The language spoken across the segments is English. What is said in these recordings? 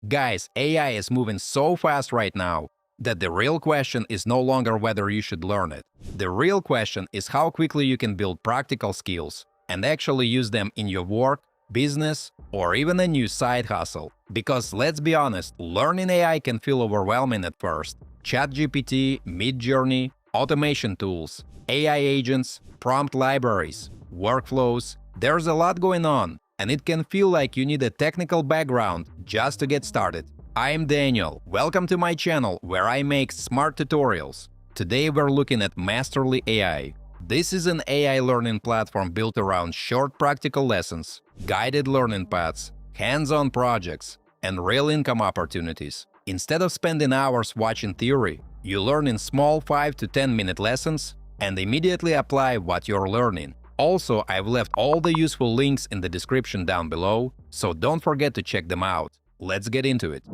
Guys, AI is moving so fast right now that the real question is no longer whether you should learn it. The real question is how quickly you can build practical skills and actually use them in your work, business, or even a new side hustle. Because let's be honest, learning AI can feel overwhelming at first. ChatGPT, Midjourney, automation tools, AI agents, prompt libraries, workflows, there's a lot going on, and it can feel like you need a technical background just to get started. I'm Daniel, welcome to my channel where I make smart tutorials. Today we're looking at MasterlyAI. This is an AI learning platform built around short practical lessons, guided learning paths, hands-on projects, and real income opportunities. Instead of spending hours watching theory, you learn in small 5 to 10 minute lessons and immediately apply what you're learning. Also, I've left all the useful links in the description down below, so don't forget to check them out. Let's get into it.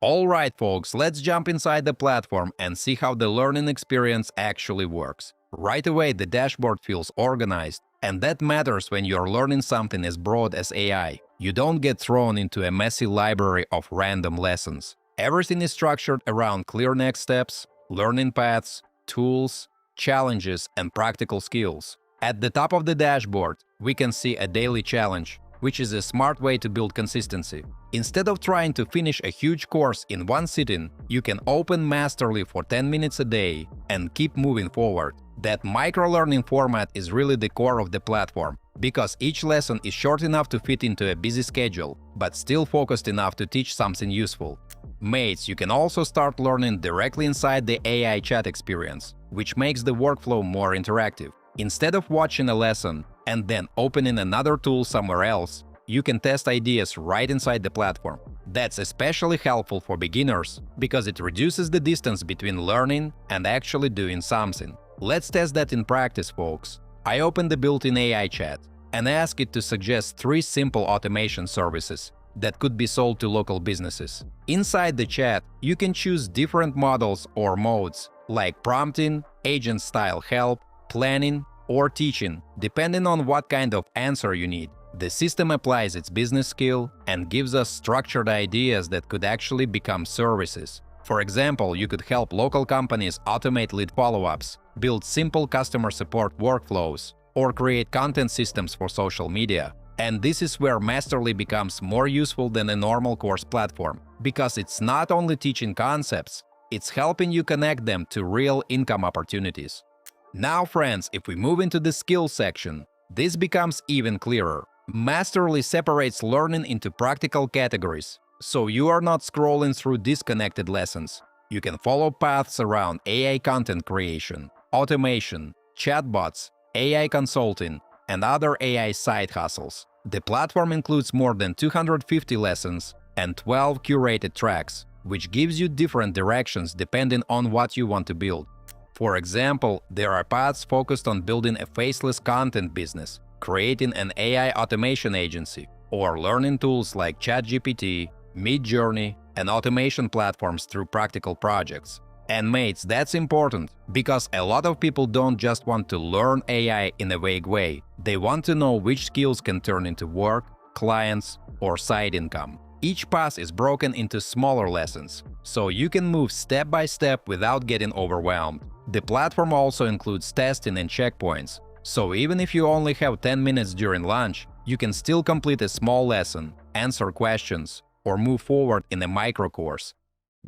Alright folks, let's jump inside the platform and see how the learning experience actually works. Right away, the dashboard feels organized, and that matters when you're learning something as broad as AI. You don't get thrown into a messy library of random lessons. Everything is structured around clear next steps, learning paths, tools, challenges, and practical skills. At the top of the dashboard, we can see a daily challenge, which is a smart way to build consistency. Instead of trying to finish a huge course in one sitting, you can open Masterly for 10 minutes a day and keep moving forward. That micro-learning format is really the core of the platform, because each lesson is short enough to fit into a busy schedule, but still focused enough to teach something useful. Mates, you can also start learning directly inside the AI chat experience, which makes the workflow more interactive. Instead of watching a lesson and then opening another tool somewhere else, you can test ideas right inside the platform. That's especially helpful for beginners because it reduces the distance between learning and actually doing something. Let's test that in practice, folks. I open the built-in AI chat and ask it to suggest 3 simple automation services that could be sold to local businesses. Inside the chat, you can choose different models or modes, like prompting, agent-style help, planning, or teaching, depending on what kind of answer you need. The system applies its business skill and gives us structured ideas that could actually become services. For example, you could help local companies automate lead follow-ups, build simple customer support workflows, or create content systems for social media. And this is where Masterly becomes more useful than a normal course platform, because it's not only teaching concepts, it's helping you connect them to real income opportunities. Now friends, if we move into the skills section, this becomes even clearer. Masterly separates learning into practical categories, so you are not scrolling through disconnected lessons. You can follow paths around AI content creation, automation, chatbots, AI consulting, and other AI side hustles. The platform includes more than 250 lessons and 12 curated tracks, which gives you different directions depending on what you want to build. For example, there are paths focused on building a faceless content business, creating an AI automation agency, or learning tools like ChatGPT, Midjourney, and automation platforms through practical projects. And mates, that's important, because a lot of people don't just want to learn AI in a vague way. They want to know which skills can turn into work, clients, or side income. Each path is broken into smaller lessons, so you can move step by step without getting overwhelmed. The platform also includes testing and checkpoints, so even if you only have 10 minutes during lunch, you can still complete a small lesson, answer questions, or move forward in a micro course.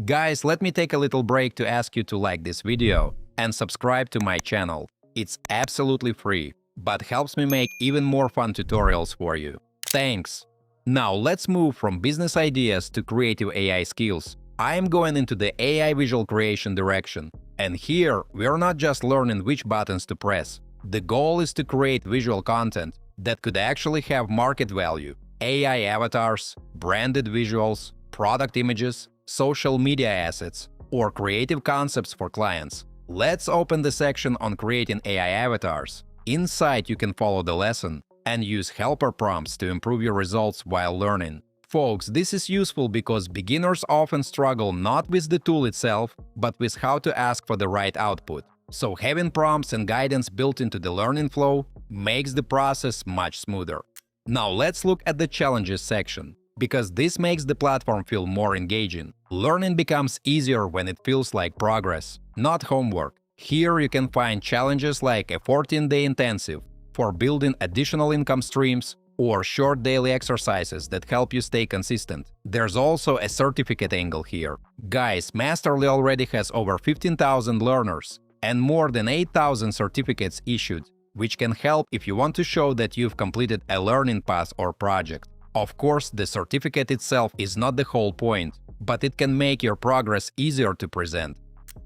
Guys, let me take a little break to ask you to like this video and subscribe to my channel. It's absolutely free, but helps me make even more fun tutorials for you. Thanks! Now let's move from business ideas to creative AI skills. I am going into the AI visual creation direction, and here we're not just learning which buttons to press. The goal is to create visual content that could actually have market value. AI avatars, branded visuals, product images, social media assets, or creative concepts for clients. Let's open the section on creating AI avatars. Inside, you can follow the lesson and use helper prompts to improve your results while learning. Folks, this is useful because beginners often struggle not with the tool itself, but with how to ask for the right output. So having prompts and guidance built into the learning flow makes the process much smoother. Now let's look at the challenges section. because this makes the platform feel more engaging. Learning becomes easier when it feels like progress, not homework. Here you can find challenges like a 14-day intensive for building additional income streams or short daily exercises that help you stay consistent. There's also a certificate angle here. Guys, Masterly already has over 15,000 learners and more than 8,000 certificates issued, which can help if you want to show that you've completed a learning path or project. Of course, the certificate itself is not the whole point, but it can make your progress easier to present.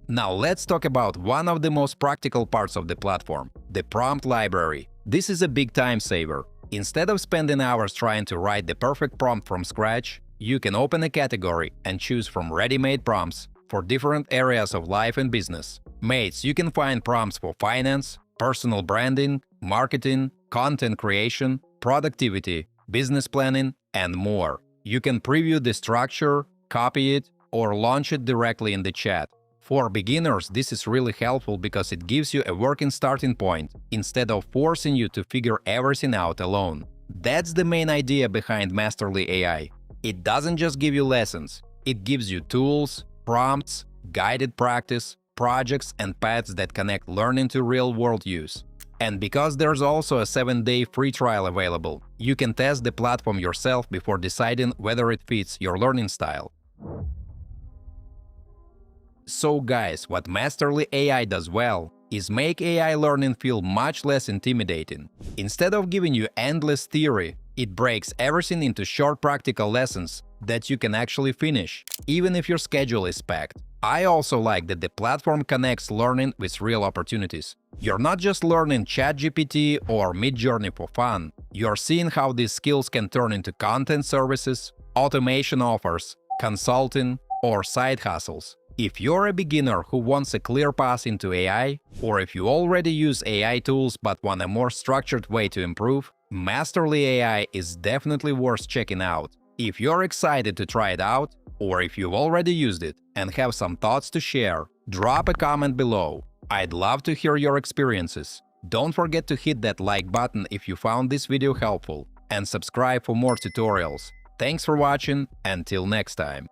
Now let's talk about one of the most practical parts of the platform, the prompt library. This is a big time saver. Instead of spending hours trying to write the perfect prompt from scratch, you can open a category and choose from ready-made prompts for different areas of life and business. Mates, you can find prompts for finance, personal branding, marketing, content creation, productivity, business planning, and more. You can preview the structure, copy it, or launch it directly in the chat. For beginners, this is really helpful because it gives you a working starting point instead of forcing you to figure everything out alone. That's the main idea behind MasterlyAI. It doesn't just give you lessons, it gives you tools, prompts, guided practice, projects, and paths that connect learning to real-world use. And because there's also a 7-day free trial available, you can test the platform yourself before deciding whether it fits your learning style. So guys, what MasterlyAI does well is make AI learning feel much less intimidating. Instead of giving you endless theory, it breaks everything into short practical lessons that you can actually finish, even if your schedule is packed. I also like that the platform connects learning with real opportunities. You're not just learning ChatGPT or Midjourney for fun, you're seeing how these skills can turn into content services, automation offers, consulting, or side hustles. If you're a beginner who wants a clear path into AI, or if you already use AI tools but want a more structured way to improve, MasterlyAI is definitely worth checking out. If you're excited to try it out, or if you've already used it and have some thoughts to share, drop a comment below. I'd love to hear your experiences. Don't forget to hit that like button if you found this video helpful, and subscribe for more tutorials. Thanks for watching, until next time.